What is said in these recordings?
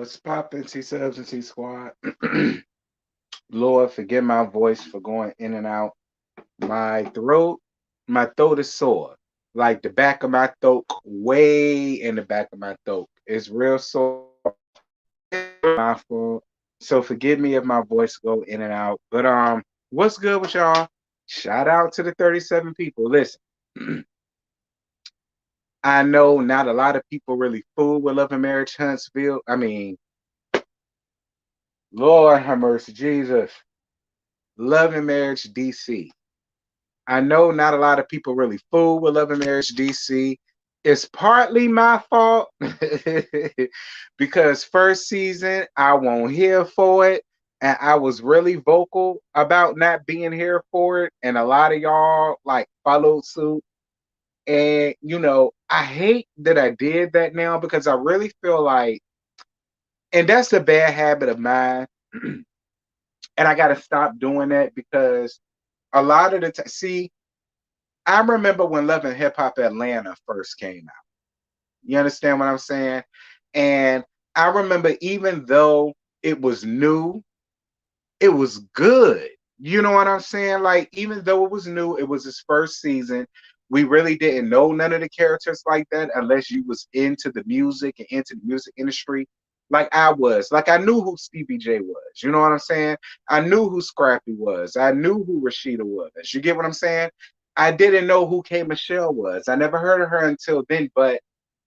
What's poppin', T Subs and T Squad? Lord, forgive my voice for going in and out. My throat, my throat is sore. Like the back of my throat, way in the back of my throat. It's real sore. My fault. So forgive me if my voice go in and out. But what's good with y'all? Shout out to the 37 people. Listen, I know not a lot of people really fool with Love and Marriage Huntsville. I mean, Lord have mercy, Jesus. Love and Marriage DC. I know not a lot of people really fool with Love and Marriage DC. It's partly my fault because first season I won't here for it. And I was really vocal about not being here for it. And a lot of y'all like followed suit. And I hate that I did that now because I really feel like, and that's a bad habit of mine. And I gotta stop doing that because a lot of the time, see, I remember when Love and Hip Hop Atlanta first came out. You understand what I'm saying? And I remember even though it was new, it was good. You know what I'm saying? Like, even though it was new, it was his first season. We really didn't know none of the characters like that unless you was into the music and into the music industry. Like I was. Like I knew who Stevie J was. You know what I'm saying? I knew who Scrappy was. I knew who Rashida was. You get what I'm saying? I didn't know who K Michelle was. I never heard of her until then, but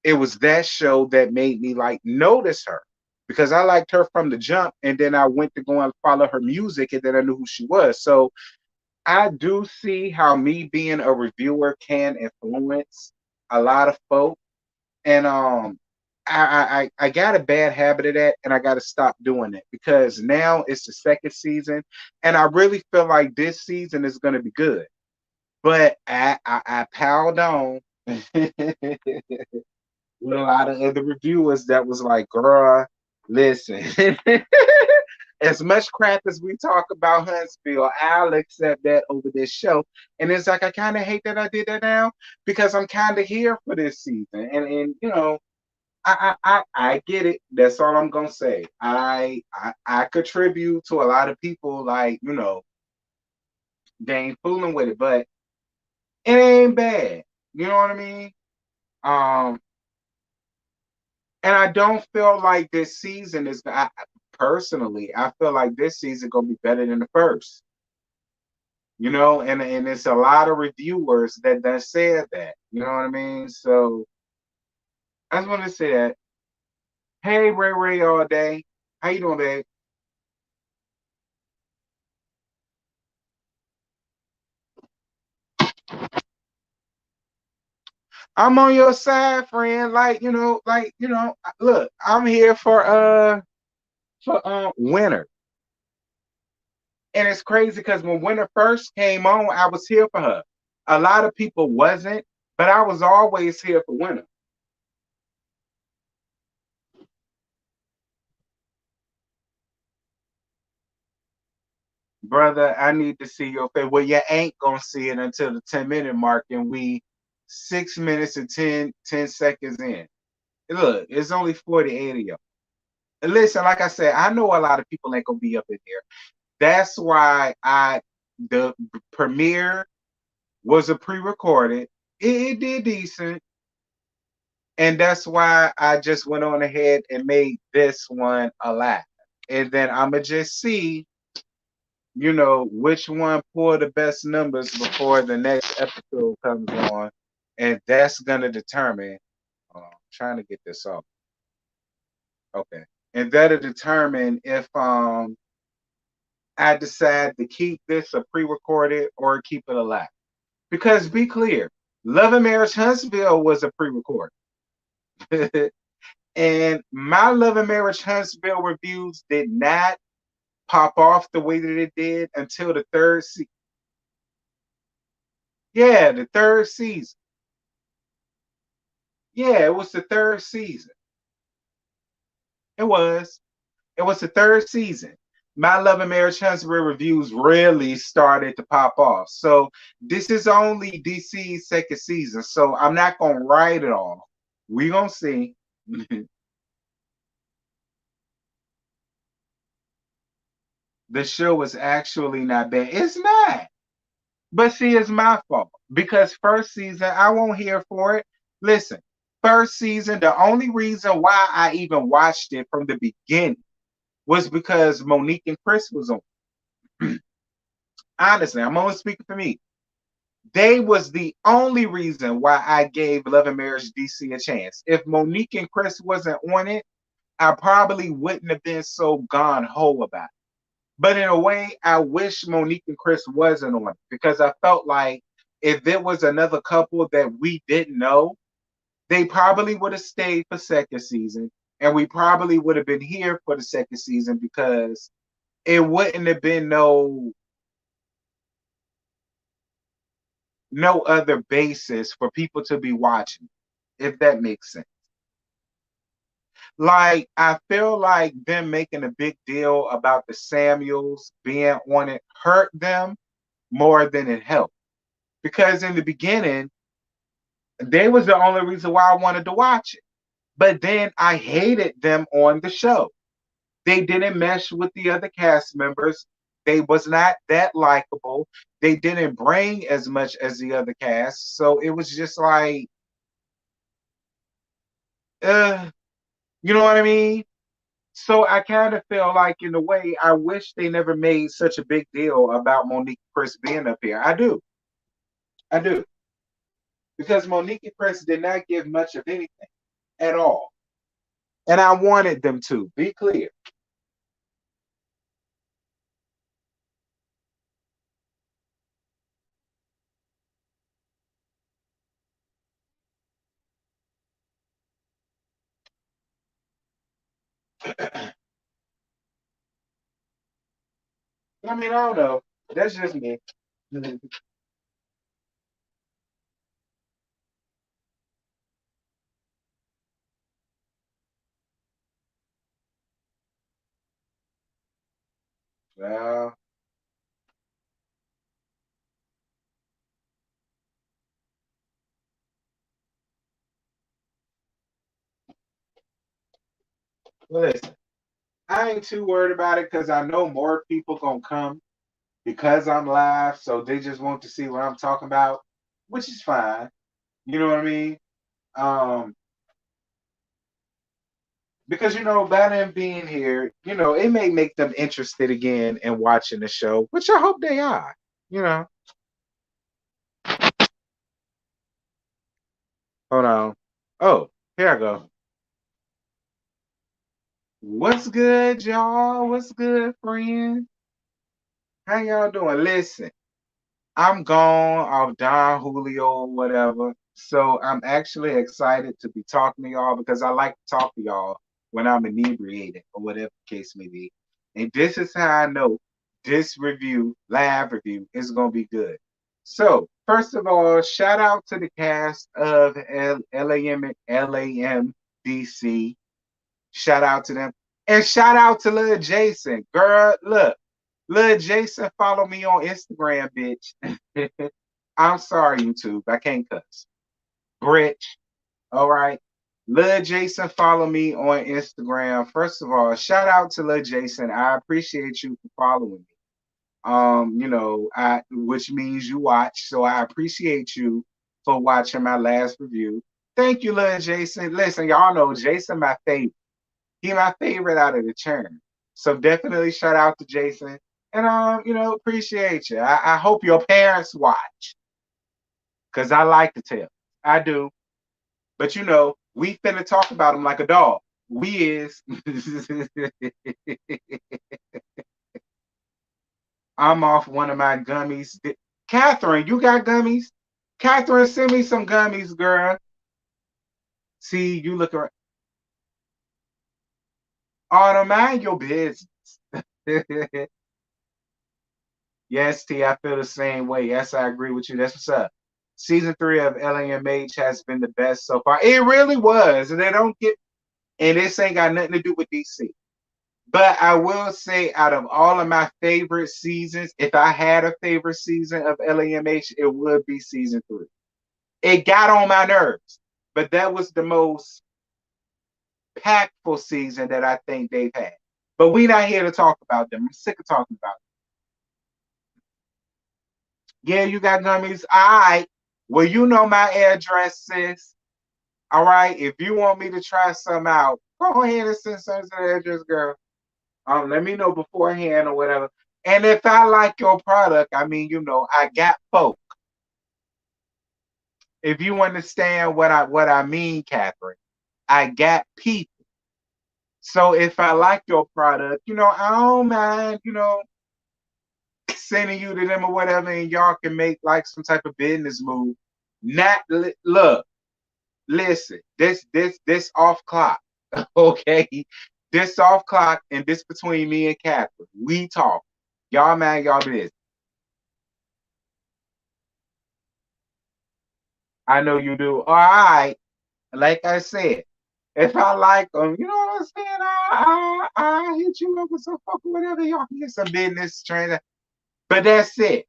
it was that show that made me like notice her because I liked her from the jump, and then I went to go and follow her music, and then I knew who she was. So I do see how me being a reviewer can influence a lot of folk, and I got a bad habit of that, and I got to stop doing it because now it's the second season, and I really feel like this season is going to be good. But I piled on with a lot of other reviewers that was like, girl, listen, as much crap as we talk about Huntsville, I'll accept that over this show. And it's like, I kind of hate that I did that now because I'm kind of here for this season. And I get it. That's all I'm going to say. I contribute to a lot of people, like, they ain't fooling with it, but it ain't bad. You know what I mean? Um, And I don't feel like this season is. Personally, I feel like this season gonna be better than the first. And it's a lot of reviewers that said that. You know what I mean? So I just want to say that. Hey, Ray Ray, all day. How you doing, babe? I'm on your side, friend. Look, I'm here for Winter. And it's crazy because when Winter first came on, I was here for her. A lot of people wasn't, but I was always here for Winter. Brother, I need to see your face. Well, you ain't gonna see it until the 10-minute mark, and we 6 minutes and ten seconds in. Look, it's only 48 of y'all. Listen, like I said, I know a lot of people ain't gonna be up in there. That's why the premiere was a pre-recorded. It did decent, and that's why I just went on ahead and made this one a live. And then I'ma just see which one pull the best numbers before the next episode comes on, and that's gonna determine. Trying to get this off. Okay, and that'll determine if I decide to keep this a pre-recorded or keep it alive. Because be clear, Love and Marriage Huntsville was a pre-recorded, and my Love and Marriage Huntsville reviews did not pop off the way that it did until the third season. Yeah, the third season. Yeah, it was the third season. It was. It was the third season. My Love and Marriage Huntsville reviews really started to pop off. So this is only DC's second season. So I'm not gonna write it all. We gonna see. The show is actually not bad. It's not. But see, it's my fault because first season, I won't here for it. Listen, first season, the only reason why I even watched it from the beginning was because Monique and Chris was on. Honestly, I'm only speaking for me. They was the only reason why I gave Love and Marriage DC a chance. If Monique and Chris wasn't on it, I probably wouldn't have been so gone ho about it. But in a way, I wish Monique and Chris wasn't on it because I felt like if it was another couple that we didn't know, they probably would have stayed for second season, and we probably would have been here for the second season because it wouldn't have been no other basis for people to be watching, if that makes sense. Like I feel like them making a big deal about the Samuels being on it hurt them more than it helped. Because in the beginning, they was the only reason why I wanted to watch it. But then I hated them on the show. They didn't mesh with the other cast members. They was not that likable. They didn't bring as much as the other cast. So it was just like, uh, you know what I mean? So I kind of feel like, in a way, I wish they never made such a big deal about Monique and Chris being up here. I do, because Monique and Chris did not give much of anything at all, and I wanted them to be clear. I mean, I don't know. That's just me. Well, listen, I ain't too worried about it because I know more people gonna come because I'm live, so they just want to see what I'm talking about, which is fine. You know what I mean? Um, because by them being here, it may make them interested again in watching the show, which I hope they are. You know, hold on. Oh, here I go. What's good, y'all? What's good, friend? How y'all doing? Listen, I'm gone off Don Julio or whatever. So I'm actually excited to be talking to y'all because I like to talk to y'all when I'm inebriated or whatever the case may be. And this is how I know this live review, is going to be good. So, first of all, shout out to the cast of LAMDC. Shout out to them. And shout out to Lil Jason. Girl, look, Lil Jason follow me on Instagram, bitch. I'm sorry, YouTube. I can't cuss. Britch. All right. Lil Jason follow me on Instagram. First of all, shout out to Lil Jason. I appreciate you for following me. Which means you watch. So I appreciate you for watching my last review. Thank you, Lil Jason. Listen, y'all know Jason my favorite. He my favorite out of the churn. So definitely shout out to Jason. And appreciate you. I hope your parents watch. Cause I like to tell. I do. But we finna talk about him like a dog. We is. I'm off one of my gummies. Catherine, you got gummies? Catherine, send me some gummies, girl. See, you look around. Oh, don't mind your business. Yes, T, I feel the same way. Yes, I agree with you. That's what's up. Season 3 of LAMH has been the best so far. It really was. And they don't get, and this ain't got nothing to do with DC. But I will say, out of all of my favorite seasons, if I had a favorite season of LAMH, it would be season 3. It got on my nerves, but that was the most impactful season that I think they've had. But we not here to talk about them. I'm sick of talking about them. Yeah, you got gummies. All right. Well, you know my address, sis. All right. If you want me to try some out, go ahead and send some to the address, girl. Let me know beforehand or whatever. And if I like your product, I mean, I got folk. If you understand what I mean, Catherine, I got people. So if I like your product, I don't mind, sending you to them or whatever, and y'all can make like some type of business move. Not look, listen, this off clock, okay? This off clock and this between me and Catherine. We talk. Y'all mind y'all business. I know you do. All right. Like I said, if I like them, you know what I'm saying? I'll hit you up with some fuck or whatever. Y'all can get some business training. But that's it.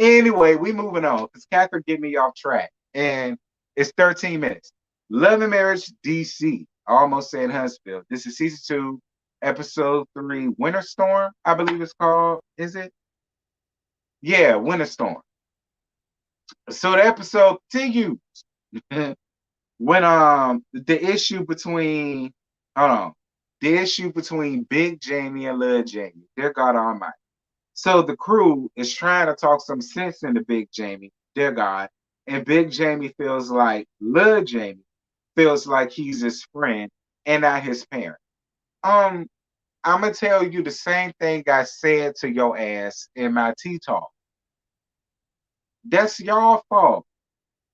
Anyway, we moving on because Catherine get me off track. And it's 13 minutes. Love and Marriage DC. Almost saying Huntsville. This is season 2, episode 3, Winter Storm, I believe it's called. Is it? Yeah, Winter Storm. So the episode continues when the issue between hold on. The issue between Big Jamie and Lil Jamie. Dear God Almighty. So the crew is trying to talk some sense into Big Jamie, dear God, and Big Jamie feels like Lil Jamie feels like he's his friend and not his parent. Um, I'm gonna tell you the same thing I said to your ass in my tea talk. That's y'all fault.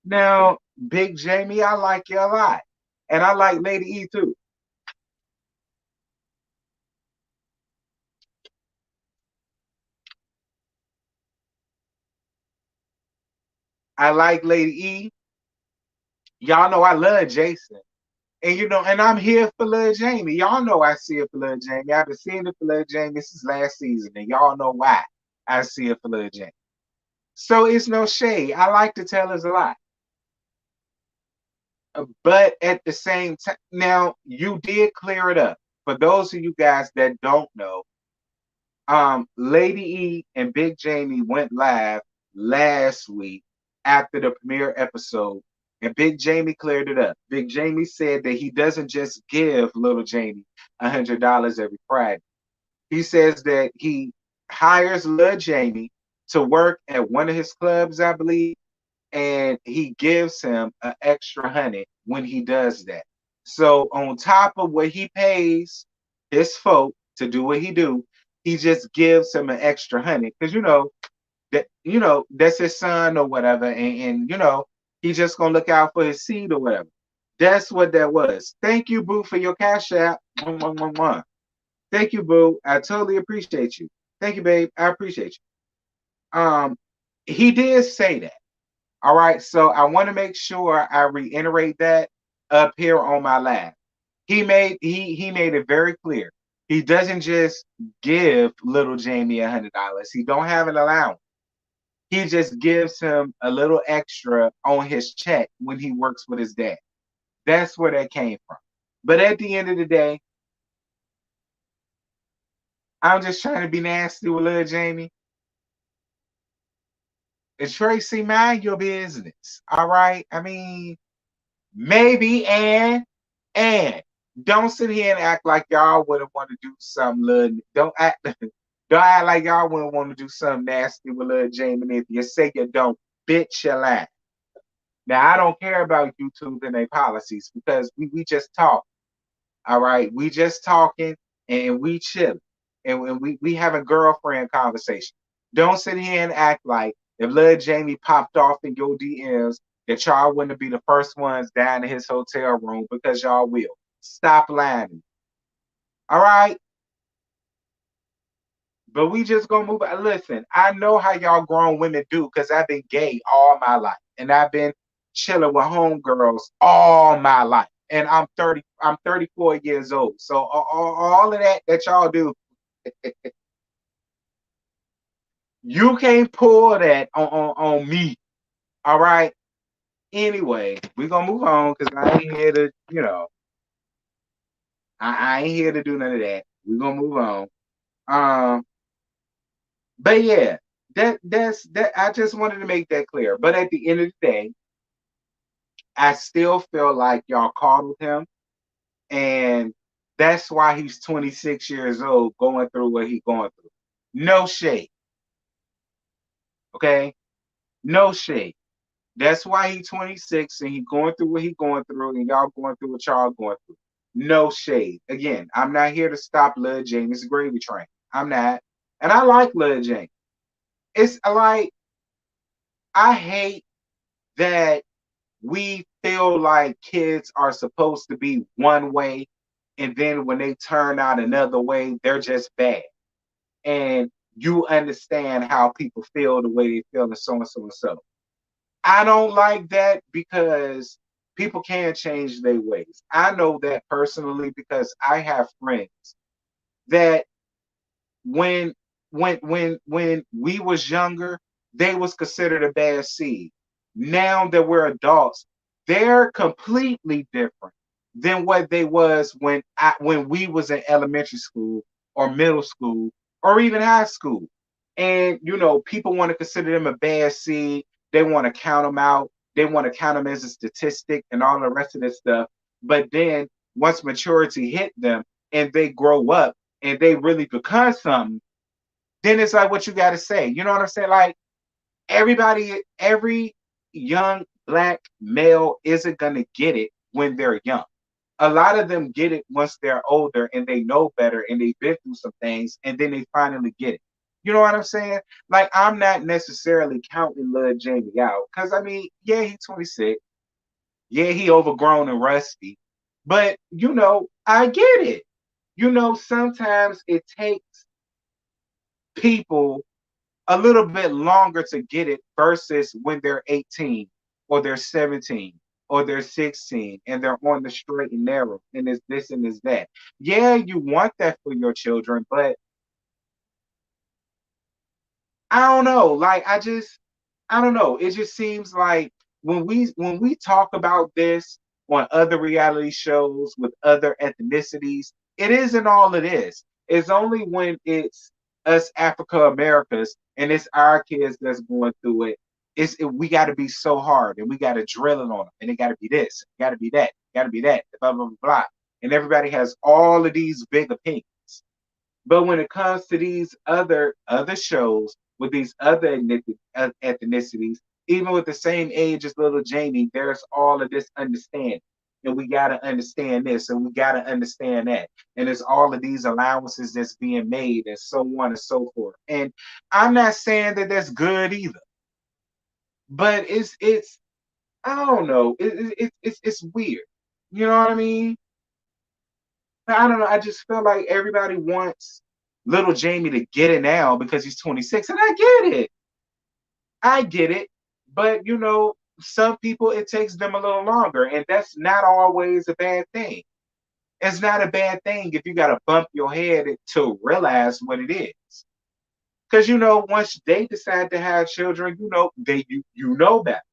Now, Big Jamie, I like you a lot, and I like Lady E too. I like Lady E. Y'all know I love Jason. And and I'm here for Lil Jamie. Y'all know I see it for Lil Jamie. I've been seeing it for Lil Jamie since last season, and y'all know why I see it for Lil Jamie. So it's no shade. I like to tell us a lot. But at the same time, now you did clear it up. For those of you guys that don't know, Lady E and Big Jamie went live last week after the premiere episode, and Big Jamie cleared it up. Big Jamie said that he doesn't just give little Jamie $100 every Friday. He says that he hires little Jamie to work at one of his clubs, I believe, and he gives him an extra 100 when he does that. So on top of what he pays his folk to do what he do, he just gives him an extra 100 because that's his son or whatever, and he just gonna look out for his seed or whatever. That's what that was. Thank you, Boo, for your cash app. Mwah, mwah, mwah, mwah. Thank you, Boo. I totally appreciate you. Thank you, babe. I appreciate you. He did say that. All right, so I want to make sure I reiterate that up here on my live. He made it very clear. He doesn't just give little Jamie $100. He don't have an allowance. He just gives him a little extra on his check when he works with his dad. That's where that came from. But at the end of the day, I'm just trying to be nasty with little Jamie. And Tracy, mind your business. All right. I mean, maybe and don't sit here and act like y'all wouldn't want to do something little. Don't act like y'all wouldn't want to do something nasty with little Jamie. If you say you don't, bitch your lie. Now I don't care about YouTube and their policies because we just talk. All right. We just talking and we chilling. And we having girlfriend conversation. Don't sit here and act like if little Jamie popped off in your DMs that y'all wouldn't be the first ones down in his hotel room because y'all will. Stop lying. All right. But we just gonna move on. Listen, I know how y'all grown women do because I've been gay all my life. And I've been chilling with homegirls all my life. And I'm 34 years old. So all of that y'all do, you can't pull that on me. All right. Anyway, we're gonna move on because I ain't here to. I ain't here to do none of that. We're gonna move on. Um, but yeah, that's that. I just wanted to make that clear. But at the end of the day, I still feel like y'all coddled him, and that's why he's 26 years old, going through what he's going through. No shade, okay? No shade. That's why he's 26 and he's going through what he's going through, and y'all going through what y'all going through. No shade. Again, I'm not here to stop Lil Jamie's gravy train. I'm not. And I like Lil Jamie. It's like, I hate that we feel like kids are supposed to be one way, and then when they turn out another way, they're just bad. And you understand how people feel the way they feel, and so and so and so. I don't like that because people can change their ways. I know that personally because I have friends that when when we was younger, they was considered a bad seed. Now that we're adults, they're completely different than what they was when we was in elementary school or middle school or even high school. And people want to consider them a bad seed. They want to count them out. They want to count them as a statistic and all the rest of this stuff. But then once maturity hit them and they grow up and they really become something, then it's like what you got to say. You know what I'm saying? Like every young black male isn't going to get it when they're young. A lot of them get it once they're older and they know better and they've been through some things and then they finally get it. You know what I'm saying? Like, I'm not necessarily counting Lil Jamie out because, I mean, yeah, he's 26. Yeah, he overgrown and rusty. But, I get it. Sometimes it takes people a little bit longer to get it versus when they're 18 or they're 17 or they're 16 and they're on the straight and narrow and it's this and it's that. Yeah, you want that for your children, but I don't know. Like, I don't know. It just seems like when we talk about this on other reality shows with other ethnicities, it isn't all it is. It's only when it's us Africa Americas and it's our kids that's going through it. We got to be so hard and we got to drill it on them, and it got to be this, got to be that, got to be that, blah blah blah blah. And everybody has all of these big opinions. But when it comes to these other shows with these other ethnicities, even with the same age as little Jamie, there's all of this understanding. And we gotta understand this and we gotta understand that. And there's all of these allowances that's being made and so on and so forth. And I'm not saying that that's good either. But it's I don't know. It's weird. You know what I mean? I don't know. I just feel like everybody wants little Jamie to get it now because he's 26. And I get it. I get it. But, some people, it takes them a little longer. And that's not always a bad thing. It's not a bad thing if you got to bump your head to realize what it is. Because, once they decide to have children, you know that.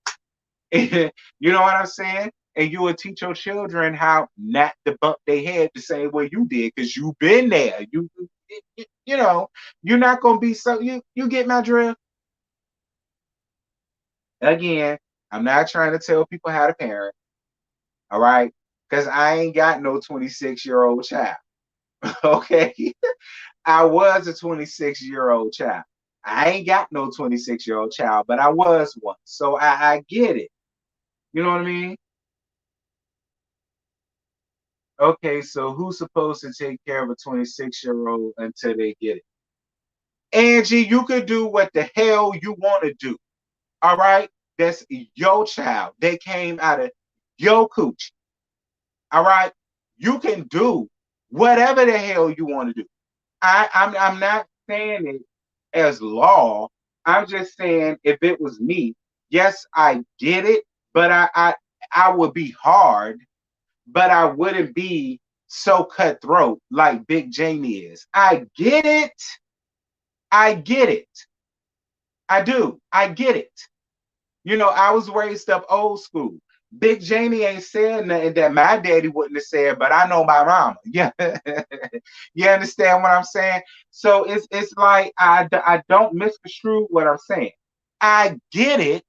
You know what I'm saying? And you will teach your children how not to bump their head the same way you did because you've been there. You're not gonna be so you get my drift. Again, I'm not trying to tell people how to parent, all right? Because I ain't got no 26-year-old child. Okay. I was a 26-year-old child. I ain't got no 26-year-old child, but I was one. So I get it. You know what I mean? Okay, so who's supposed to take care of a 26-year-old until they get it? Angie, you could do what the hell you want to do. All right? That's your child. They came out of your coochie. All right? You can do whatever the hell you want to do. I'm not saying it as law. I'm just saying if it was me, yes, I get it, but I would be hard, but I wouldn't be so cutthroat like Big Jamie is. I get it. I get it. I do. I get it. I was raised up old school. Big Jamie ain't said nothing that my daddy wouldn't have said, but I know my mama. Yeah, you understand what I'm saying? So it's like I don't misconstrue what I'm saying. I get it,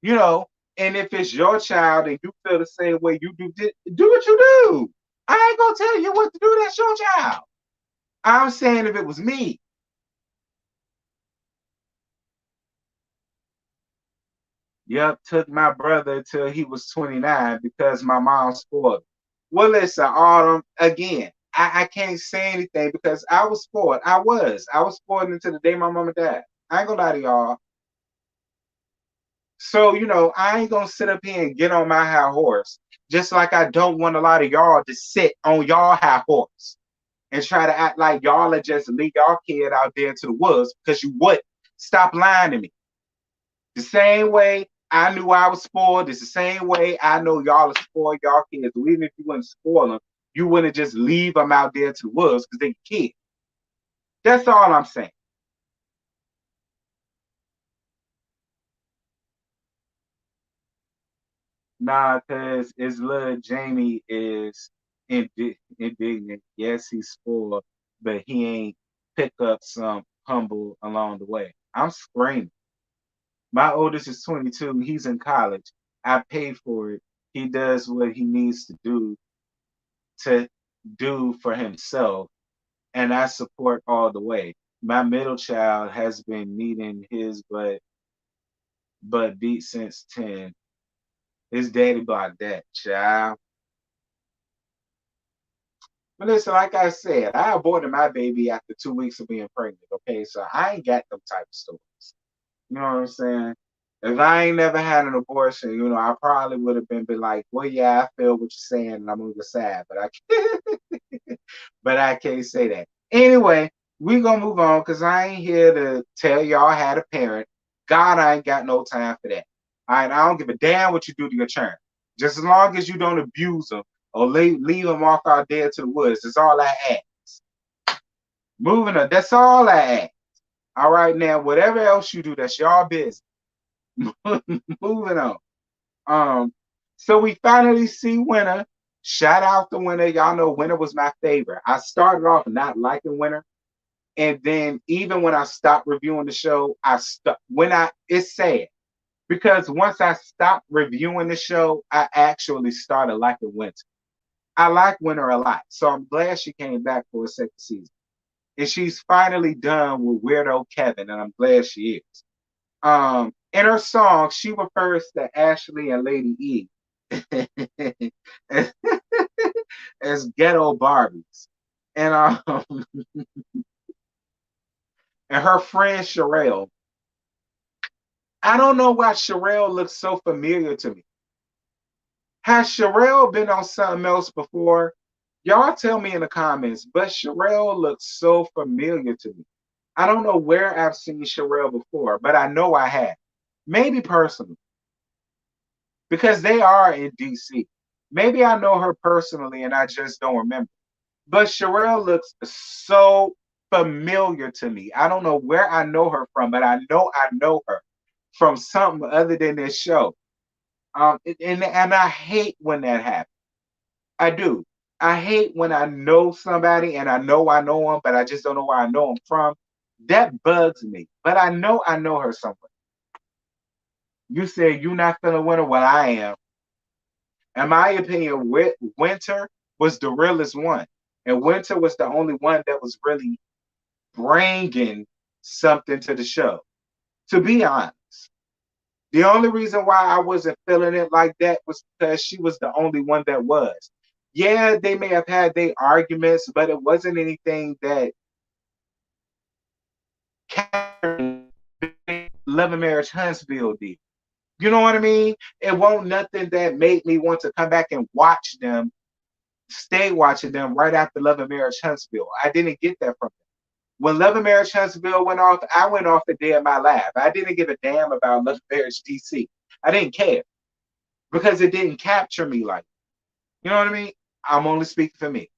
you know. And if it's your child and you feel the same way you do what you do. I ain't gonna tell you what to do. That's your child. I'm saying if it was me, yep, took my brother till he was 29 because my mom spoiled him. Well, listen, Autumn, again, I can't say anything because I was spoiled. I was spoiled until the day my mama died. I ain't gonna lie to y'all. So, I ain't gonna sit up here and get on my high horse. Just like I don't want a lot of y'all to sit on y'all high horse and try to act like y'all are just leave y'all kid out there to the woods because you would. Stop lying to me. The same way I knew I was spoiled, it's the same way I know y'all are spoiled y'all kids. So even if you wouldn't spoil them, you wouldn't just leave them out there to the woods because they're kids. That's all I'm saying. Nah, because his little Jamie is indignant. Yes, he's spoiled, but he ain't pick up some humble along the way. I'm screaming. My oldest is 22. He's in college. I pay for it. He does what he needs to do for himself, and I support all the way. My middle child has been needing his but beat since 10. His daddy blocked that child. But listen, like I said, I aborted my baby after 2 weeks of being pregnant. Okay, so I ain't got them type of stories. You know what I'm saying? If I ain't never had an abortion, I probably would have been like, well, yeah, I feel what you're saying, and I'm on your side, but I can't, but I can't say that. Anyway, we gonna move on because I ain't here to tell y'all how to parent. God, I ain't got no time for that. All right, I don't give a damn what you do to your children. Just as long as you don't abuse them or leave them off out there to the woods, that's all I ask. Moving on, that's all I ask. All right, now whatever else you do, that's your business. Moving on. Um, so we finally see Winter. Shout out to Winter. Y'all know Winter was my favorite. I started off not liking Winter, and then even when I stopped reviewing the show, it's sad because once I stopped reviewing the show, I actually started liking Winter. I like Winter a lot, so I'm glad she came back for a second season, and she's finally done with Weirdo Kevin, and I'm glad she is. In her song, she refers to Ashley and Lady E as, as ghetto Barbies. And and her friend Sherelle. I don't know why Sherelle looks so familiar to me. Has Sherelle been on something else before? Y'all tell me in the comments, but Sherelle looks so familiar to me. I don't know where I've seen Sherelle before, but I know I have. Maybe personally, because they are in DC. Maybe I know her personally and I just don't remember. But Sherelle looks so familiar to me. I don't know where I know her from, but I know her from something other than this show. And I hate when that happens. I do. I hate when I know somebody and I know them, but I just don't know where I know them from. That bugs me. But I know her somewhere. You say you're not feeling winter. Well, I am. In my opinion, Winter was the realest one. And Winter was the only one that was really bringing something to the show. To be honest, the only reason why I wasn't feeling it like that was because she was the only one that was. Yeah, they may have had their arguments, but it wasn't anything that Love and Marriage Huntsville did. You know what I mean? It won't nothing that made me want to come back and watch them, stay watching them right after Love and Marriage Huntsville. I didn't get that from them. When Love and Marriage Huntsville went off, I went off the day of my life. I didn't give a damn about Love and Marriage DC. I didn't care because it didn't capture me like, you know what I mean? I'm only speaking for me.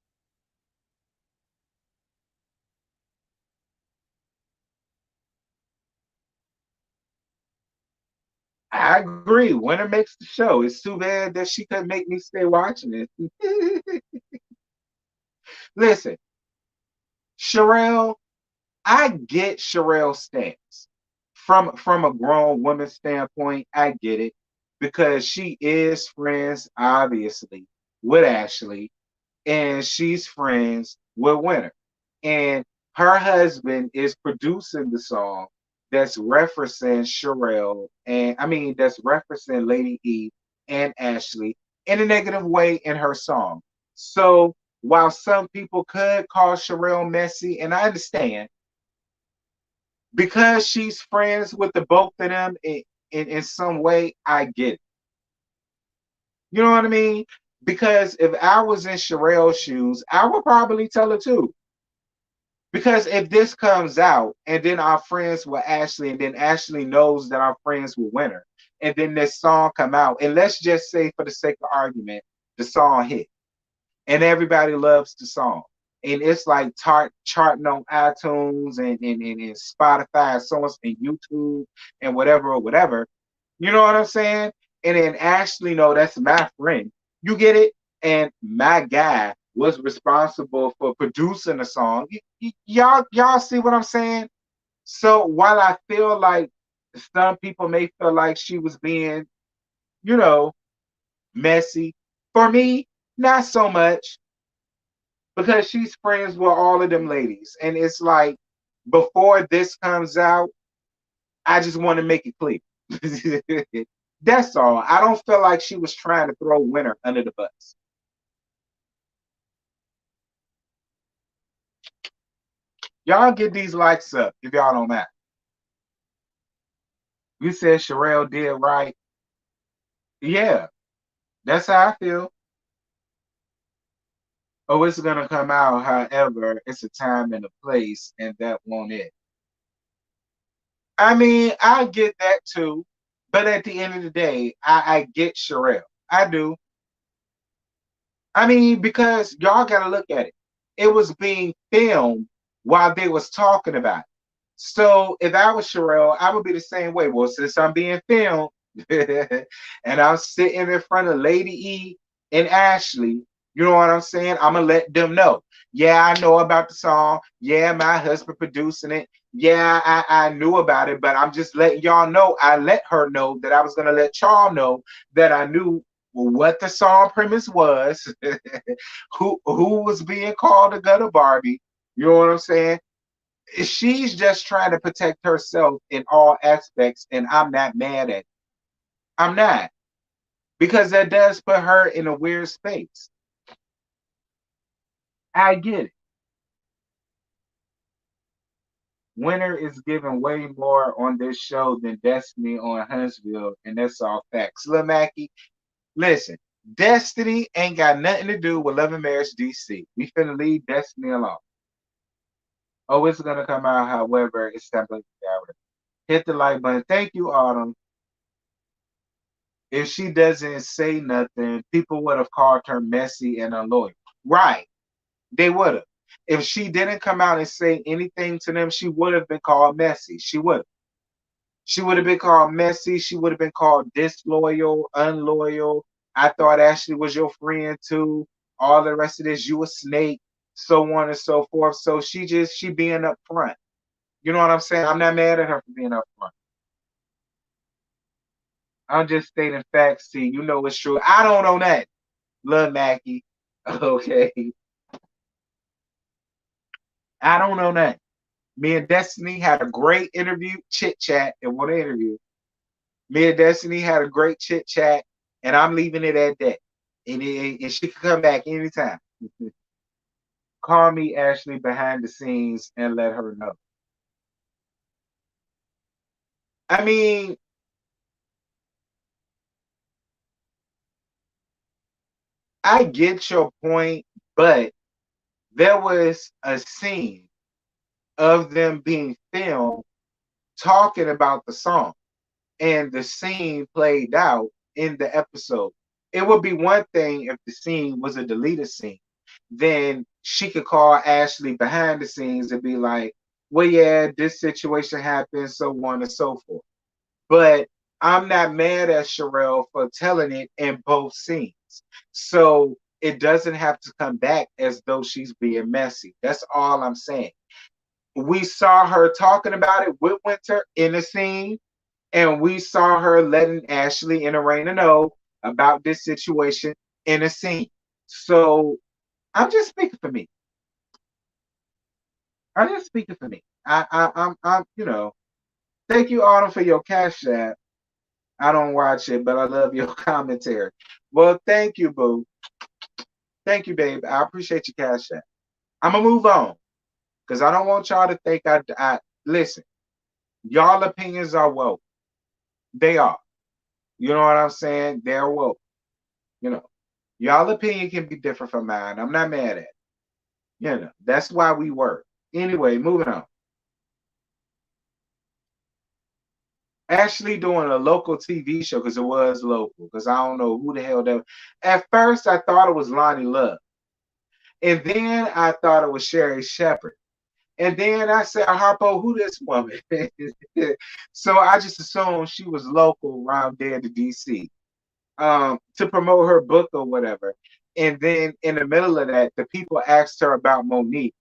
I agree. Winner makes the show. It's too bad that she couldn't make me stay watching it. Listen, Sherelle, I get Sherelle's stance. From a grown woman's standpoint, I get it because she is friends, obviously, with Ashley, and she's friends with Winter. And her husband is producing the song that's referencing Sherelle, and I mean that's referencing Lady E and Ashley in a negative way in her song. So while some people could call Sherelle messy, and I understand, because she's friends with the both of them in some way, I get it. You know what I mean? Because if I was in Sherelle's shoes, I would probably tell her too. Because if this comes out and then our friends with Ashley, and then Ashley knows that our friends will Winter, and then this song come out, and let's just say for the sake of argument, the song hit, and everybody loves the song. And it's like charting on iTunes and Spotify, so much, and YouTube and whatever or whatever. You know what I'm saying? And then Ashley, no, that's my friend. You get it? And my guy was responsible for producing the song. Y'all see what I'm saying? So while I feel like some people may feel like she was being, you know, messy, for me, not so much because she's friends with all of them ladies. And it's like before this comes out, I just want to make it clear. That's all. I don't feel like she was trying to throw Winter under the bus. Y'all get these likes up if y'all don't mind. You said Sherelle did right. Yeah, that's how I feel. Oh, it's gonna come out. However, it's a time and a place, and that won't it. I mean, I get that too, but at the end of the day, I get Sherelle. I do. I mean, because y'all got to look at it. It was being filmed while they was talking about it. So if I was Sherelle, I would be the same way. Well, since I'm being filmed and I'm sitting in front of Lady E and Ashley, you know what I'm saying? I'm gonna let them know. Yeah, I know about the song. Yeah, my husband producing it. Yeah, I knew about it, but I'm just letting y'all know. I let her know that I was gonna let y'all know that I knew what the song premise was, who was being called a gutter Barbie. You know what I'm saying? She's just trying to protect herself in all aspects, and I'm not mad at it. I'm not, because that does put her in a weird space. I get it. Winter is giving way more on this show than Destiny on Huntsville, and that's all facts. Lil Mackie, listen, Destiny ain't got nothing to do with Love and Marriage DC. We finna leave Destiny alone. Oh, it's gonna come out, however, it's time to hit the like button. Thank you, Autumn. If she doesn't say nothing, people would have called her messy and unloyal. Right. They would have. If she didn't come out and say anything to them, she would have been called messy. She would have. She would have been called messy. She would have been called disloyal, unloyal. I thought Ashley was your friend too. All the rest of this, you a snake, so on and so forth. So she being upfront. You know what I'm saying? I'm not mad at her for being upfront. I'm just stating facts. See, you know it's true. I don't know that. Love Mackie. Okay. I don't know that. Me and Destiny had a great interview, chit chat in one interview. Me and Destiny had a great chit chat, and I'm leaving it at that. And she can come back anytime. Call me Ashley behind the scenes and let her know. I mean, I get your point, but there was a scene of them being filmed talking about the song, and the scene played out in the episode. It would be one thing if the scene was a deleted scene. Then she could call Ashley behind the scenes and be like, well, yeah, this situation happened, so on and so forth. But I'm not mad at Sherelle for telling it in both scenes. So it doesn't have to come back as though she's being messy. That's all I'm saying. We saw her talking about it with Winter in the scene, and we saw her letting Ashley and Arena know about this situation in a scene. So I'm just speaking for me. I'm just speaking for me. I'm, thank you, Autumn, for your cash app. I don't watch it, but I love your commentary. Well, thank you, boo. Thank you, babe. I appreciate your cash app. I'm gonna move on because I don't want y'all to think I listen. Y'all opinions are woke. They are. You know what I'm saying? They're woke. You know, y'all opinion can be different from mine. I'm not mad at it. That's why we work. Anyway, moving on. Actually doing a local TV show because it was local because I don't know who the hell that was. At first, I thought it was Lonnie Love. And then I thought it was Sherry Shepherd. And then I said, Harpo, who this woman? So I just assumed she was local around there to DC to promote her book or whatever. And then in the middle of that, the people asked her about Monique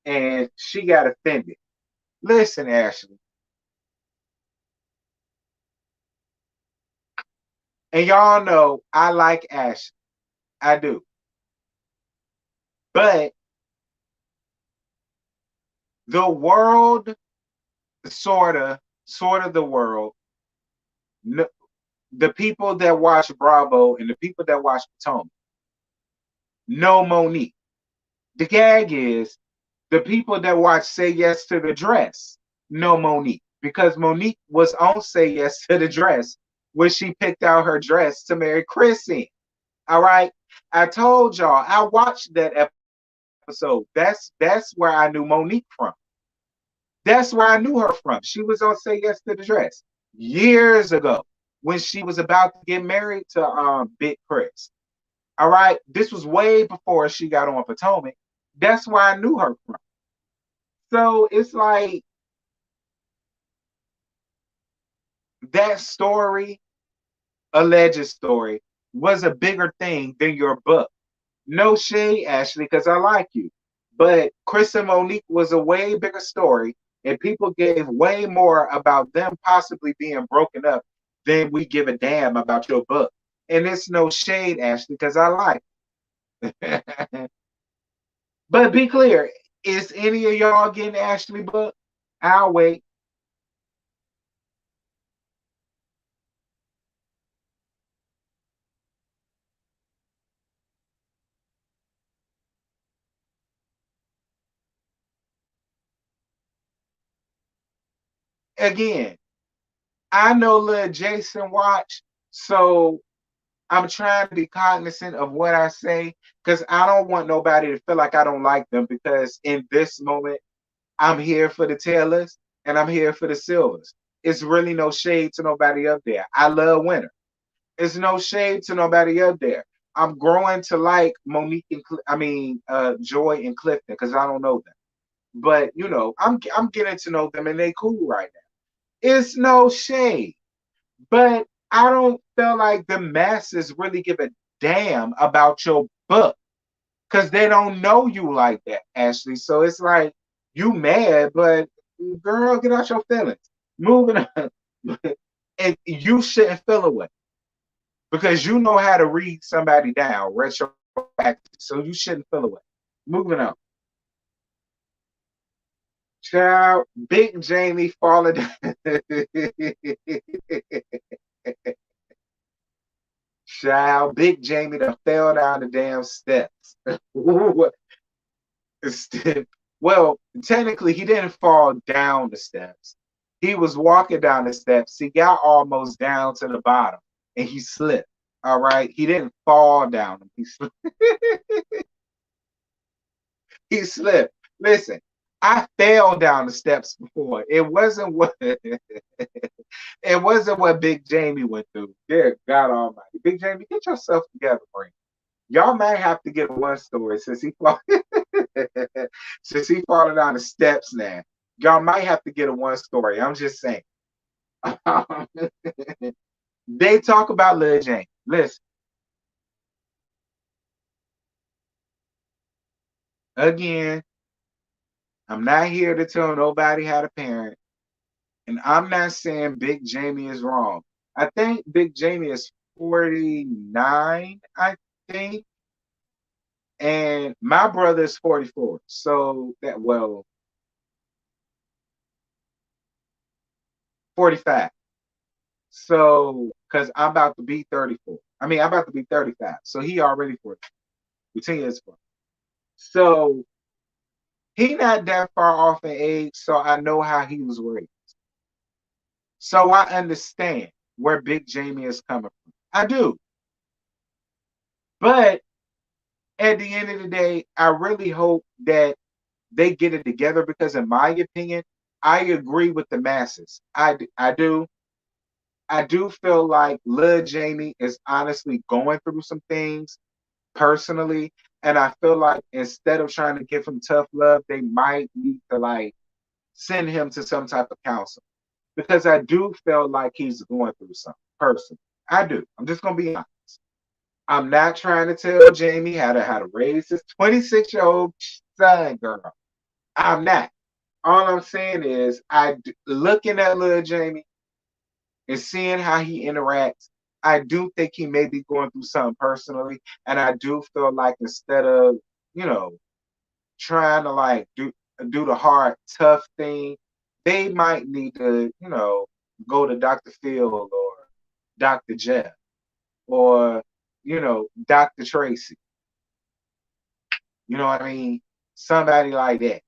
and she got offended. Listen, Ashley, and y'all know I like Ashley. I do. But the world, sort of the world, the people that watch Bravo and the people that watch Potomac know Monique. The gag is the people that watch Say Yes to the Dress know Monique because Monique was on Say Yes to the Dress when she picked out her dress to marry Chris in. All right. I told y'all I watched that episode. That's where I knew Monique from. That's where I knew her from. She was on Say Yes to the Dress years ago when she was about to get married to Big Chris. All right. This was way before she got on Potomac. That's where I knew her from. So it's like that story, alleged story, was a bigger thing than your book. No shade, Ashley, because I like you. But Chris and Monique was a way bigger story, and people gave way more about them possibly being broken up than we give a damn about your book. And it's no shade, Ashley, because I like it. But be clear, is any of y'all getting Ashley book? I'll wait. Again, I know little Jason watch, so I'm trying to be cognizant of what I say because I don't want nobody to feel like I don't like them because in this moment, I'm here for the Taylors and I'm here for the Silvers. It's really no shade to nobody up there. I love Winter. It's no shade to nobody up there. I'm growing to like Monique and Joy and Clifton because I don't know them. But I'm getting to know them and they cool right now. It's no shade. But I don't feel like the masses really give a damn about your book because they don't know you like that, Ashley. So it's like you mad, but girl, get out your feelings. Moving on. And you shouldn't feel away because you know how to read somebody down retroactive. So you shouldn't feel away. Moving on. Child, Big Jamie falling down. Child, Big Jamie done fell down the damn steps. Well, technically, he didn't fall down the steps. He was walking down the steps. He got almost down to the bottom and he slipped. All right. He didn't fall down. He slipped. He slipped. Listen, I fell down the steps before. It wasn't what it wasn't what Big Jamie went through. Dear God Almighty, Big Jamie, get yourself together, friend. Y'all might have to get one story since he fall, since he falling down the steps now. Y'all might have to get a one story. I'm just saying. They talk about Lil Jane. Listen, again, I'm not here to tell nobody how to parent, and I'm not saying Big Jamie is wrong. I think Big Jamie is 49, I think, and my brother is 44. So that, well, 45. So, because I'm about to be 34. I mean, I'm about to be 35. So he already 40. We're 10 years apart. So he not that far off in age. So I know how he was raised. So I understand where Big Jamie is coming from. I do. But at the end of the day, I really hope that they get it together because, in my opinion, I agree with the masses. I do. I do feel like Lil Jamie is honestly going through some things personally. And I feel like instead of trying to give him tough love, they might need to like send him to some type of counseling. Because I do feel like he's going through something personally. I do. I'm just gonna be honest. I'm not trying to tell Jamie how to raise his 26-year-old son, girl. I'm not. All I'm saying is looking at little Jamie and seeing how he interacts, I do think he may be going through something personally. And I do feel like instead of, you know, trying to like do the hard, tough thing, they might need to, go to Dr. Phil or Dr. Jeff or, Dr. Tracy. You know what I mean? Somebody like that,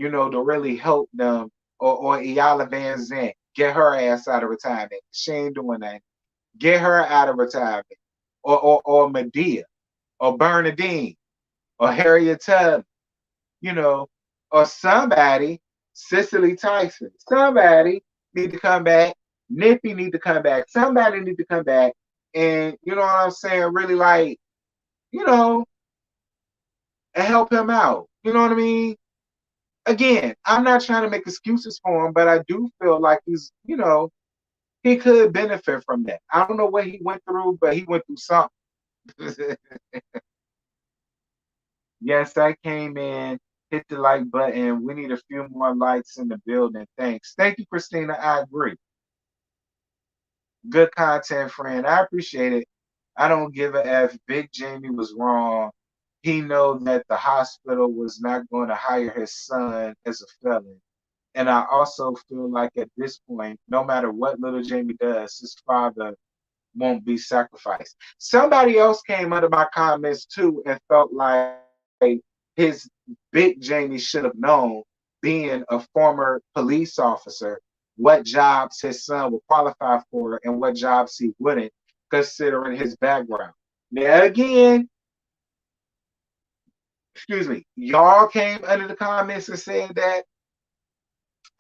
to really help them, or Iala Van Zandt, get her ass out of retirement. She ain't doing that. Get her out of retirement. Or Medea, or Bernadine, or Harriet Tubman, you know, or somebody, Cicely Tyson. Somebody need to come back. Nippy need to come back. Somebody need to come back. And you know what I'm saying? Really like, you know, and help him out. You know what I mean? Again, I'm not trying to make excuses for him, but I do feel like he could benefit from that. I don't know what he went through, but he went through something. Yes, I came in, hit the like button. We need a few more likes in the building. Thanks. Thank you, Christina. I agree. Good content, friend. I appreciate it. I don't give a F. Big Jamie was wrong. He know that the hospital was not going to hire his son as a felon. And I also feel like at this point, no matter what little Jamie does, his father won't be sacrificed. Somebody else came under my comments too and felt like his big Jamie should have known, being a former police officer, what jobs his son would qualify for and what jobs he wouldn't, considering his background. Now, again, excuse me, y'all came under the comments and said that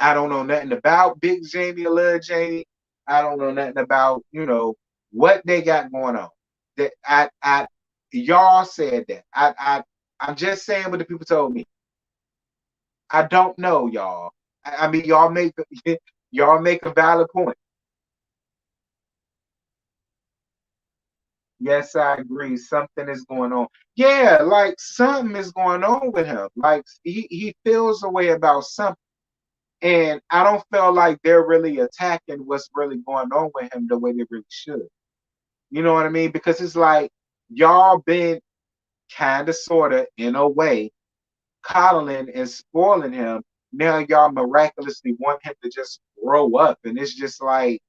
I don't know nothing about Big Jamie or Lil Jamie. I don't know nothing about, what they got going on. That y'all said that. I'm just saying what the people told me. I don't know, y'all. I mean, y'all make a valid point. Yes, I agree. Something is going on. Yeah, like something is going on with him. Like he feels a way about something. And I don't feel like they're really attacking what's really going on with him the way they really should. You know what I mean? Because it's like y'all been kind of, sort of, in a way, coddling and spoiling him. Now y'all miraculously want him to just grow up. And it's just like,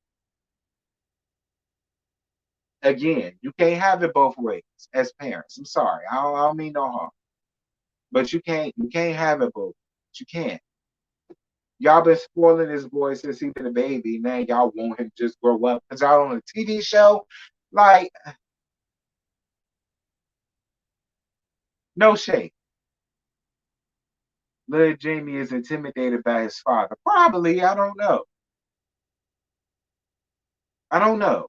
again, you can't have it both ways as parents. I'm sorry. I don't mean no harm. But you can't have it both. You can't. Y'all been spoiling this boy since he been a baby. Now y'all want him to just grow up because y'all on a TV show. Like, no shade. Little Jamie is intimidated by his father. Probably, I don't know. I don't know.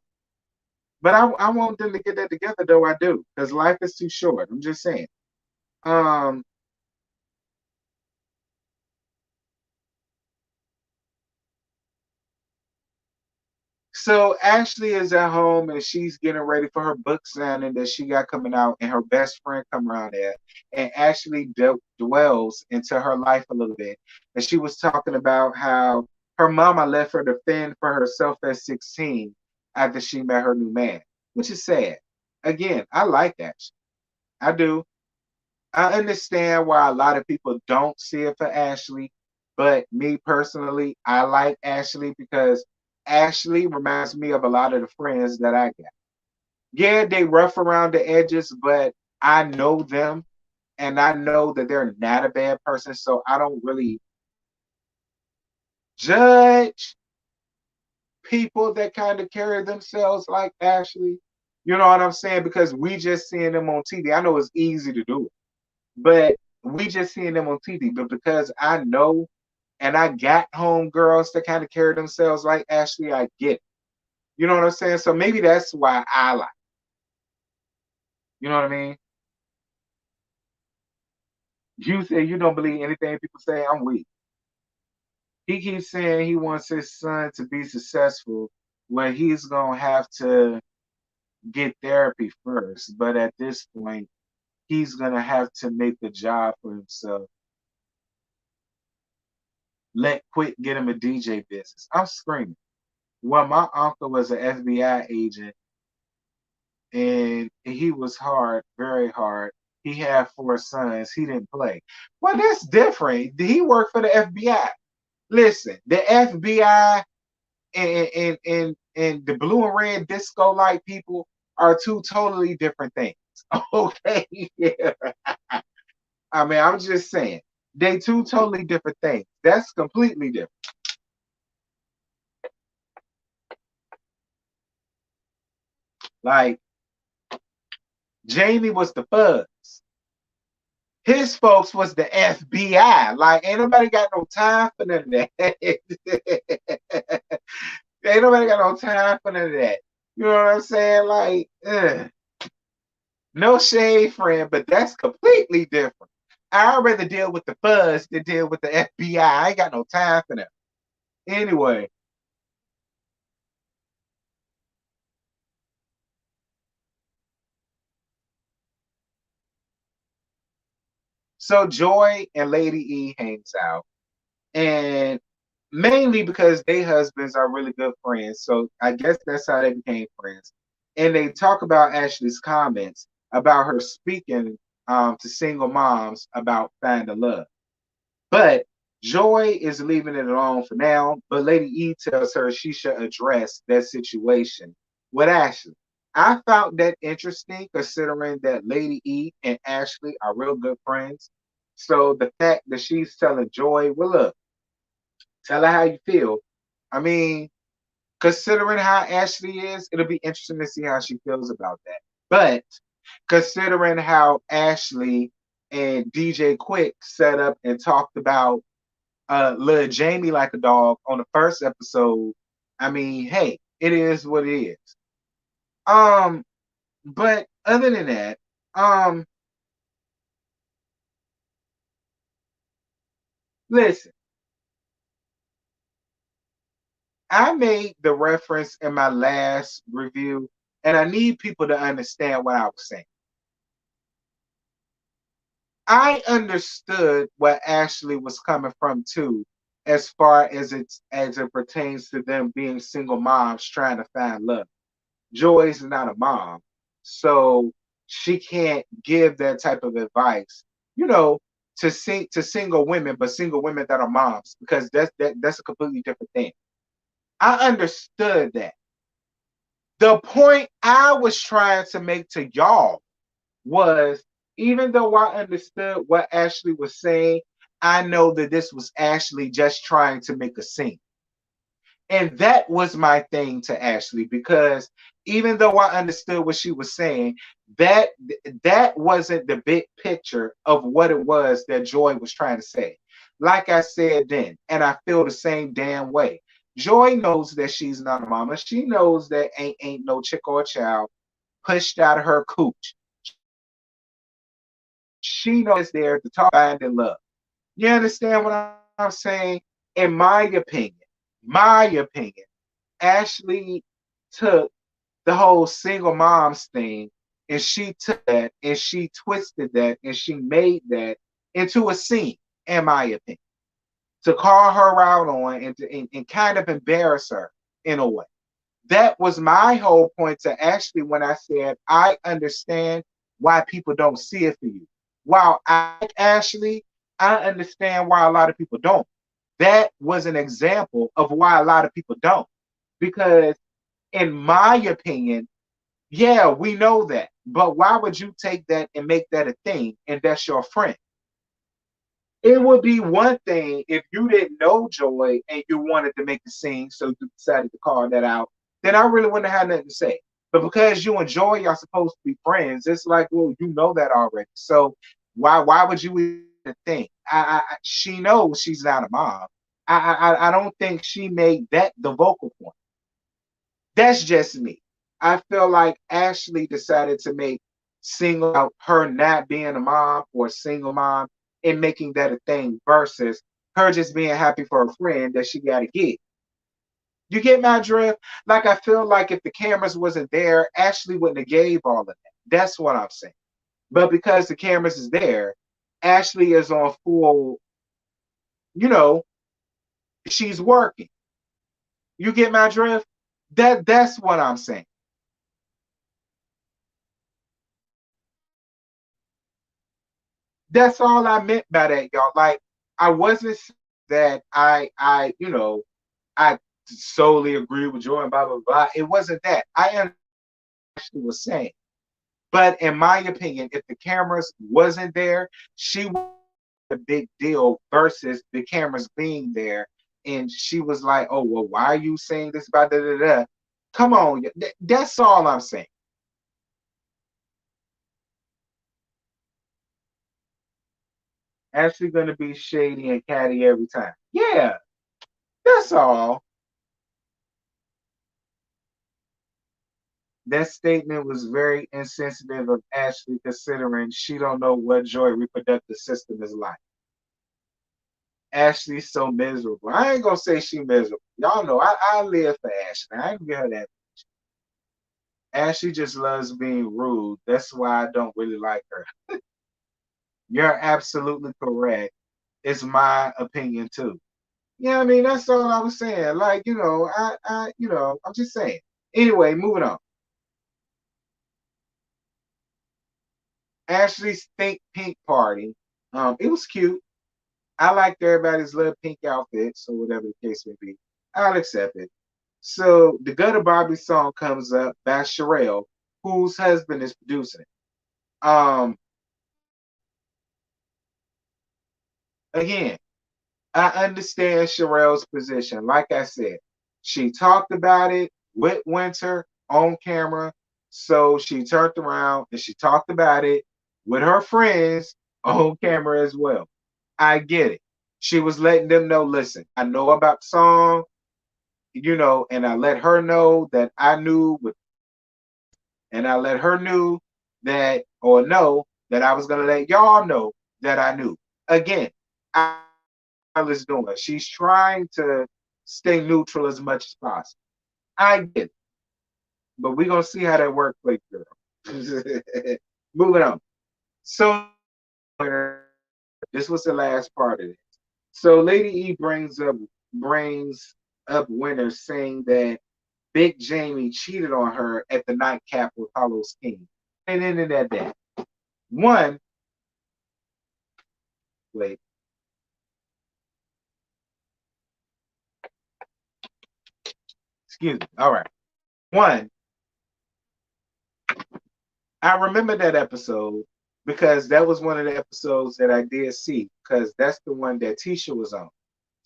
But I want them to get that together though, I do. Because life is too short. I'm just saying. Um, So Ashley is at home and she's getting ready for her book signing that she got coming out, and her best friend come around there, and Ashley dwells into her life a little bit, and she was talking about how her mama left her to fend for herself at 16 after she met her new man, which is sad. Again, I like that. I do. I understand why a lot of people don't see it for Ashley, but me personally, I like Ashley because Ashley reminds me of a lot of the friends that I got. Yeah, they rough around the edges, but I know them and I know that they're not a bad person, so I don't really judge people that kind of carry themselves like Ashley. You know what I'm saying? Because we just seeing them on TV. I know it's easy to do it, but we just seeing them on TV. But because I know and I got home girls that kind of carry themselves like Ashley, I get it. You know what I'm saying? So maybe that's why I like. You know what I mean? You say you don't believe anything people say. I'm weak. He keeps saying he wants his son to be successful, when he's gonna have to get therapy first. But at this point, he's gonna have to make a job for himself. Let quit get him a DJ business. I'm screaming. Well, my uncle was an FBI agent and he was hard, very hard. He had four sons. He didn't play. Well, that's different. He worked for the FBI. Listen, the FBI and the blue and red disco light people are two totally different things. Okay. Yeah. I mean, I'm just saying. They two totally different things. That's completely different. Like Jamie was the fuzz. His folks was the FBI. Like, ain't nobody got no time for none of that. Ain't nobody got no time for none of that. You know what I'm saying? Like, no shade, friend, but that's completely different. I'd rather deal with the fuzz than deal with the FBI. I ain't got no time for them. Anyway, so Joy and Lady E hangs out, and mainly because they husbands are really good friends. So I guess that's how they became friends. And they talk about Ashley's comments about her speaking to single moms about finding love. But Joy is leaving it alone for now. But Lady E tells her she should address that situation with Ashley. I found that interesting considering that Lady E and Ashley are real good friends. So the fact that she's telling Joy, well, look, tell her how you feel. I mean, considering how Ashley is, it'll be interesting to see how she feels about that. But considering how Ashley and DJ Quick set up and talked about little Jamie like a dog on the first episode, I mean, hey, it is what it is. Um, but other than that, um, listen, I made the reference in my last review, and I need people to understand what I was saying. I understood what Ashley was coming from too, as far as it pertains to them being single moms trying to find love. Joy's not a mom, so she can't give that type of advice, you know, to single women, but single women that are moms, because that's a completely different thing. I understood that. The point I was trying to make to y'all was, even though I understood what Ashley was saying, I know that this was Ashley just trying to make a scene. And that was my thing to Ashley, because even though I understood what she was saying, that that wasn't the big picture of what it was that Joy was trying to say. Like I said then, and I feel the same damn way. Joy knows that she's not a mama. She knows that ain't no chick or child pushed out of her cooch. She knows there to talk finding love. You understand what I'm saying? In my opinion, Ashley took the whole single moms thing and she took that and she twisted that and she made that into a scene, in my opinion, to call her out on and kind of embarrass her in a way. That was my whole point to Ashley when I said I understand why people don't see it for you. While I like Ashley, I understand why a lot of people don't. That was an example of why a lot of people don't. Because in my opinion, yeah, we know that. But why would you take that and make that a thing and that's your friend? It would be one thing if you didn't know Joy and you wanted to make the scene, so you decided to call that out. Then I really wouldn't have nothing to say. But because you and Joy are supposed to be friends, it's like, well, you know that already. So why would you even think? She knows she's not a mom. I don't think she made that the vocal point. That's just me. I feel like Ashley decided to make single out her not being a mom or a single mom and making that a thing versus her just being happy for a friend that she got to get. You get my drift? Like I feel like if the cameras wasn't there, Ashley wouldn't have gave all of that. That's what I'm saying. But because the cameras is there, Ashley is on full, you know, she's working. You get my drift? That's what I'm saying. That's all I meant by that, y'all. Like I wasn't that I solely agree with Joy and blah blah blah. It wasn't that. I actually was saying. But in my opinion, if the cameras wasn't there, she was a big deal versus the cameras being there. And she was like, "Oh well, why are you saying this about da da da?" Come on, that's all I'm saying. Actually, gonna be shady and catty every time. Yeah, that's all. That statement was very insensitive of Ashley considering she don't know what Joy reproductive system is like. Ashley's so miserable. I ain't gonna say she miserable. Y'all know I live for Ashley. I ain't gonna give her that. Ashley just loves being rude. That's why I don't really like her. You're absolutely correct. It's my opinion too. Yeah, I mean that's all I was saying. Like, I'm just saying. Anyway, moving on. Ashley's Think Pink party. It was cute. I liked everybody's little pink outfits or whatever the case may be. I'll accept it. So the Gutter Barbie song comes up by Sherelle, whose husband is producing it. Again, I understand Sherelle's position. Like I said, she talked about it with Winter on camera. So she turned around and she talked about it with her friends on camera as well. I get it. She was letting them know, listen, I know about the song, and I let her know that I knew with, and I let her knew that or know that I was gonna let y'all know that I knew. Again, I is doing. She's trying to stay neutral as much as possible. I get it, but we're gonna see how that works, play girl. Moving on. So this was the last part of it. So Lady E brings up Winter saying that Big Jamie cheated on her at the nightcap with Carlos King. And ended at that. One, wait, excuse me. All right. One, I remember that episode because that was one of the episodes that I did see because that's the one that Tisha was on.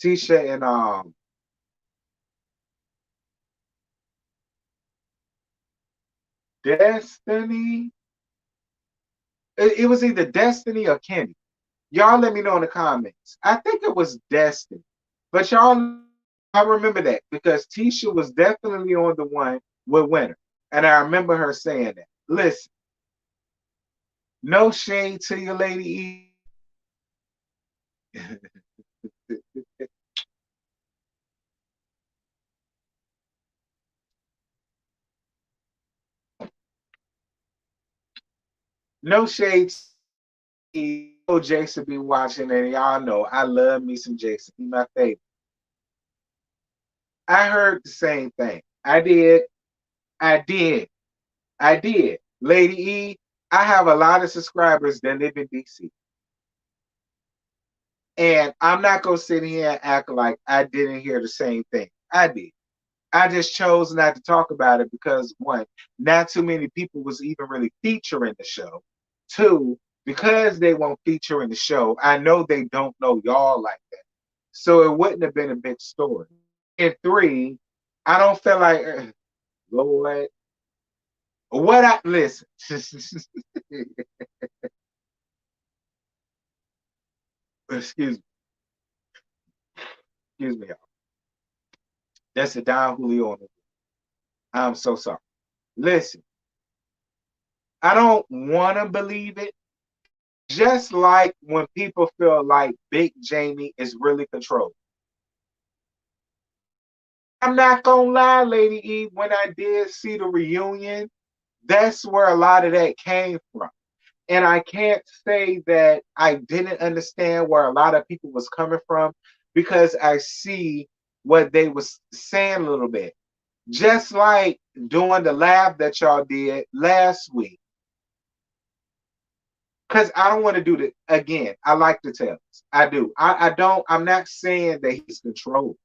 Tisha and Destiny. It was either Destiny or Kenny. Y'all let me know in the comments. I think it was Destiny. But y'all, I remember that because Tisha was definitely on the one with Winter. And I remember her saying that. Listen, no shade to your lady E. No shades. Jason be watching, and y'all know I love me some Jason. He my favorite. I heard the same thing. I did. I did. I did. Lady E, I have a lot of subscribers that live in DC. And I'm not gonna sit here and act like I didn't hear the same thing. I did. I just chose not to talk about it because one, not too many people was even really featuring the show. Two, because they won't feature in the show, I know they don't know y'all like that. So it wouldn't have been a big story. And three, I don't feel like Lord, what I listen. Excuse me, excuse me, y'all. That's a Don Julio on it. I'm so sorry. Listen, I don't want to believe it. Just like when people feel like Big Jamie is really controlled. I'm not gonna lie, Lady E, when I did see the reunion, that's where a lot of that came from. And I can't say that I didn't understand where a lot of people was coming from because I see what they was saying a little bit. Just like doing the lab that y'all did last week. Because I don't want to do that again. I like to tell us. I do. I don't, I'm not saying that he's controlled.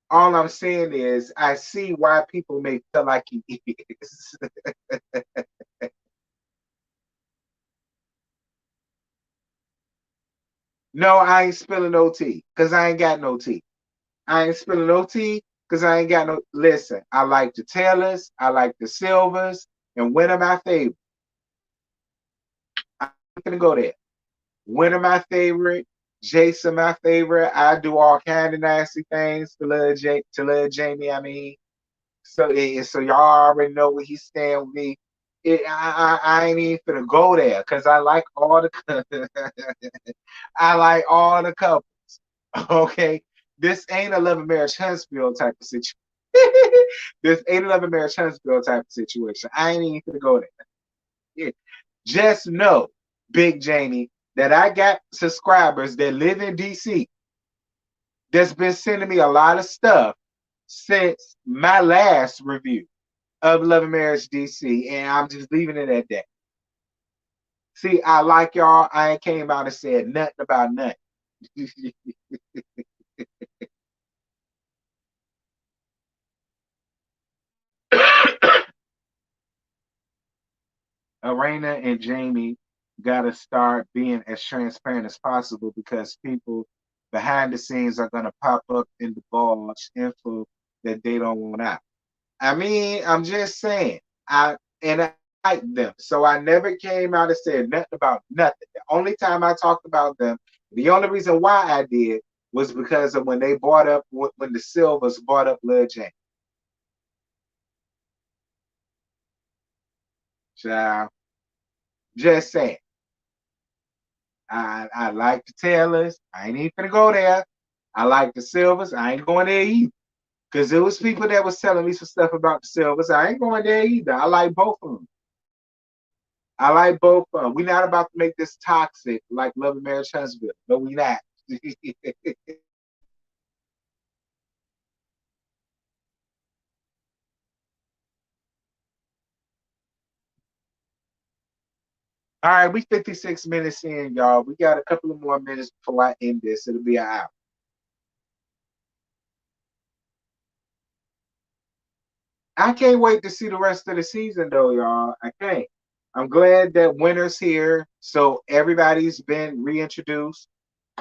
All I'm saying is I see why people may feel like he is. No, I ain't spilling no tea because I ain't got no tea. I ain't spilling no tea because I ain't got no. Listen, I like the Taylors, I like the Silvers, and when are my favorite? I'm gonna go there. When are my favorite? Jason, my favorite. I do all kind of nasty things to love Jamie. I mean, so y'all already know where he stand with me. I ain't even finna go there because I like all the I like all the couples. Okay, this ain't a Love and Marriage Huntsville type of situation. This ain't a Love and Marriage Huntsville type of situation. I ain't even finna go there. Yeah. Just know, Big Jamie, that I got subscribers that live in DC that's been sending me a lot of stuff since my last review of Love and Marriage DC, and I'm just leaving it at that. See, I like y'all. I ain't came out and said nothing about nothing. Arena and Jamie got to start being as transparent as possible because people behind the scenes are going to pop up in the divulge info that they don't want out. I mean, I'm just saying. I like them, so I never came out and said nothing about nothing. The only time I talked about them, the only reason why I did was because of when they bought up when the Silvers bought up Lil James. So just saying. I like the Taylors. I ain't even gonna go there. I like the Silvers. I ain't going there either. Because there was people that was telling me some stuff about the Silvers. I ain't going there either. I like both of them. I like both of them. We're not about to make this toxic like Love and Marriage Huntsville. No, we not. All right, we 56 minutes in, y'all. We got a couple of more minutes before I end this. It'll be an hour. I can't wait to see the rest of the season, though, y'all. I can't. I'm glad that winter's here, so everybody's been reintroduced.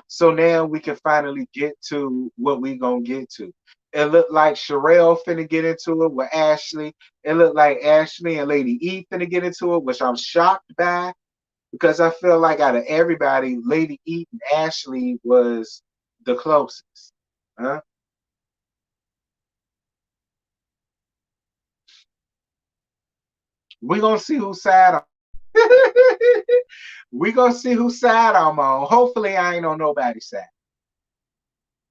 So now we can finally get to what we gonna get to. It looked like Sherelle finna get into it with Ashley. It looked like Ashley and Lady E finna get into it, which I'm shocked by because I feel like out of everybody, Lady E and Ashley was the closest. Huh? We gonna see whose side I'm. We gonna see whose side I'm on. Hopefully, I ain't on nobody's side.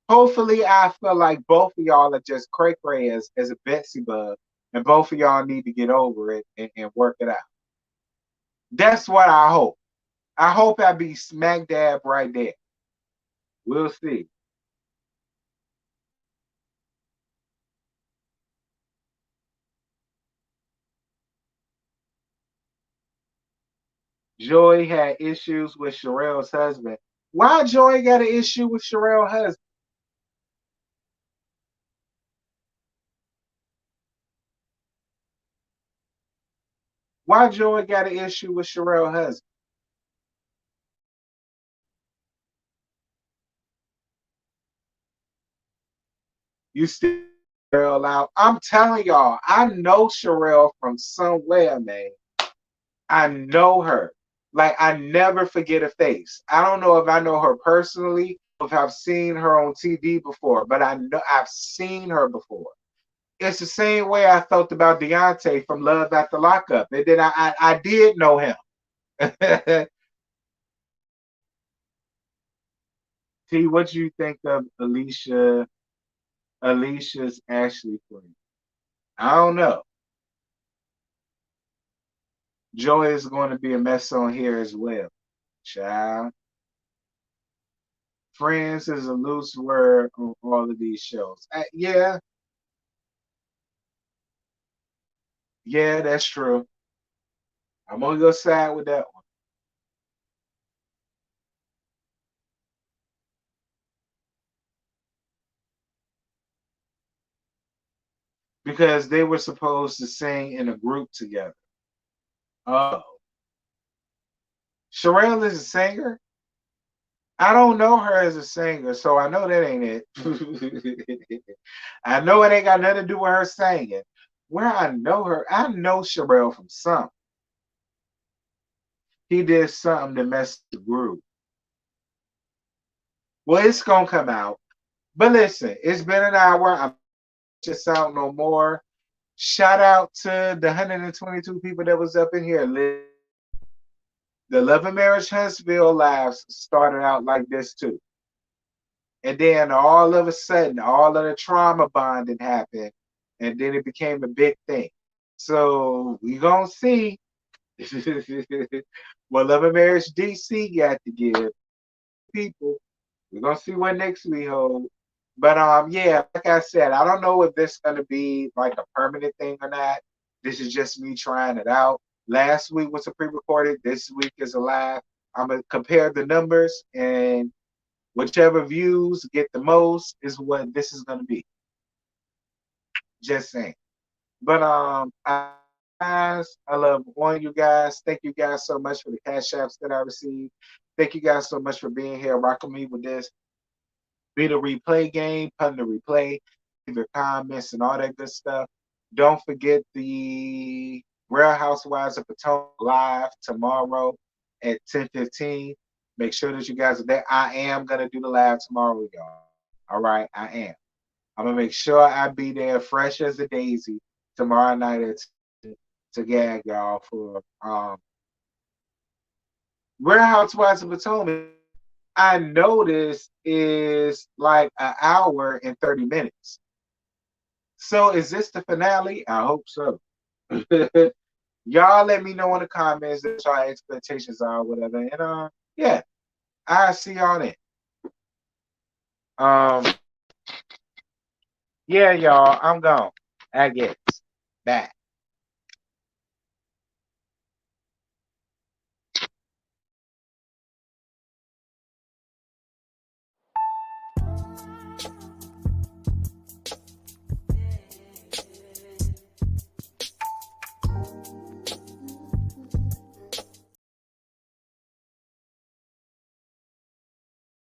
Hopefully, I feel like both of y'all are just cray cray as a Betsy bug, and both of y'all need to get over it and work it out. That's what I hope. I hope I be smack dab right there. We'll see. Joy had issues with Sherelle's husband. Why Joy got an issue with Sherelle's husband? Why Joy got an issue with Sherelle's husband? You still Sherelle out. I'm telling y'all, I know Sherelle from somewhere, man. I know her. Like I never forget a face. I don't know if I know her personally, if I've seen her on TV before, but I know I've seen her before. It's the same way I felt about Deontay from Love After Lockup. And then I did know him. T, what do you think of Alicia's Ashley friend? I don't know. Joy is going to be a mess on here as well. Child. Friends is a loose word on all of these shows. Yeah, yeah, that's true. I'm gonna go side with that one because they were supposed to sing in a group together. Oh, Sherelle is a singer. I don't know her as a singer, so I know that ain't it. I know it ain't got nothing to do with her singing. Where I know her, I know Sherelle from something. He did something to mess the group. Well, it's gonna come out. But listen, it's been an hour. I'm just out no more. Shout out to the 122 people that was up in here. The Love and Marriage Huntsville lives started out like this too. And then all of a sudden, all of the trauma bonding happened. And then it became a big thing. So we gonna see what Love and Marriage DC got to give people. We're gonna see what next week holds. But yeah, like I said, I don't know if this is gonna be like a permanent thing or not. This is just me trying it out. Last week was a pre-recorded. This week is a live. I'm gonna compare the numbers, and whichever views get the most is what this is gonna be. Just saying. But guys, I love one of you guys. Thank you guys so much for the cash apps that I received. Thank you guys so much for being here, rocking me with this. Be the replay game, pun the replay, leave your comments and all that good stuff. Don't forget the Real Housewives of Potomac live tomorrow at 10:15. Make sure that you guys are there. I am gonna do the live tomorrow, y'all. All right, I am. I'm gonna make sure I be there fresh as a daisy tomorrow night at to gag y'all for Real Housewives of Potomac. I noticed is like an hour and 30 minutes. So is this the finale? I hope so. Y'all let me know in the comments what your expectations are, whatever. And yeah, I'll see y'all then. Um, yeah, y'all, I'm gone. I guess. Bye.